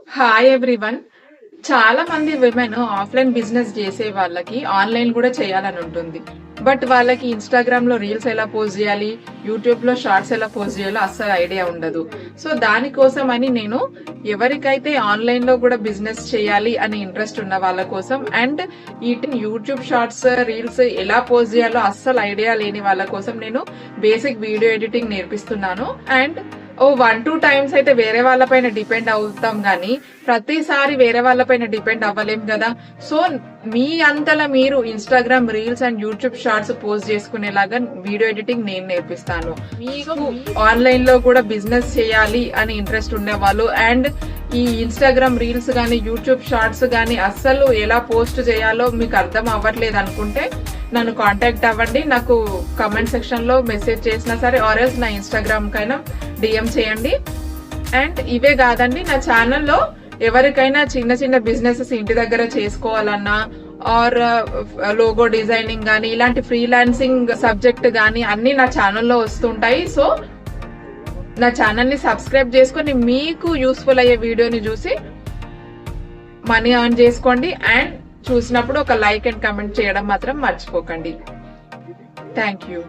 Hi everyone. చాలా మంది women offline business చేసే వాళ్ళకి ఆన్లైన్ కూడా చేయాలని ఉంటుంది. బట్ వాళ్ళకి ఇన్స్టాగ్రామ్ లో రీల్స్ ఎలా పోస్ట్ చేయాలి, యూట్యూబ్ లో షార్ట్స్ ఎలా పోస్ట్ చేయాలో అస్సలు ఐడియా ఉండదు. సో దానికోసం అని నేను ఎవరికైతే ఆన్లైన్ లో కూడా బిజినెస్ చేయాలి అని ఇంట్రెస్ట్ ఉన్న వాళ్ళ కోసం అండ్ యూట్యూబ్ షార్ట్స్ రీల్స్ ఎలా పోస్ట్ చేయాలో అస్సలు ఐడియా లేని వాళ్ళ కోసం నేను బేసిక్ వీడియో ఎడిటింగ్ నేర్పిస్తున్నాను. అండ్ 1-2 టైమ్స్ అయితే వేరే వాళ్ళపైన డిపెండ్ అవుతాం గానీ ప్రతిసారి వేరే వాళ్ళపైన డిపెండ్ అవ్వలేం కదా. సో మీ అంతలా మీరు Instagram reels and YouTube shorts post చేసుకునేలాగా వీడియో ఎడిటింగ్ నేను నేర్పిస్తాను. మీకు ఆన్లైన్ లో కూడా బిజినెస్ చేయాలి అని ఇంట్రెస్ట్ ఉండే వాళ్ళు అండ్ ఈ ఇన్స్టాగ్రామ్ రీల్స్ గానీ యూట్యూబ్ షార్ట్స్ గానీ అస్సలు ఎలా పోస్ట్ చేయాలో మీకు అర్థం అవ్వట్లేదు అనుకుంటే నన్ను కాంటాక్ట్ అవ్వండి. నాకు కమెంట్ సెక్షన్ లో మెసేజ్ చేసినా సరే ఆర్ఎల్స్ నా ఇన్స్టాగ్రామ్ కైనా డిఎం చేయండి. అండ్ ఇవే కాదండి, నా ఛానల్లో ఎవరికైనా చిన్న చిన్న బిజినెసెస్ ఇంటి దగ్గర చేసుకోవాలన్నా ఆర్ లోగో డిజైనింగ్ గానీ ఇలాంటి ఫ్రీలాన్సింగ్ సబ్జెక్ట్ గానీ అన్ని నా ఛానల్లో వస్తుంటాయి. సో నా ఛానల్ ని సబ్స్క్రైబ్ చేసుకొని మీకు యూస్ఫుల్ అయ్యే వీడియోని చూసి మనీ ఎర్న్ చేసుకోండి. అండ్ చూసినప్పుడు ఒక లైక్ అండ్ కమెంట్ చేయడం మాత్రం మర్చిపోకండి. Thank you.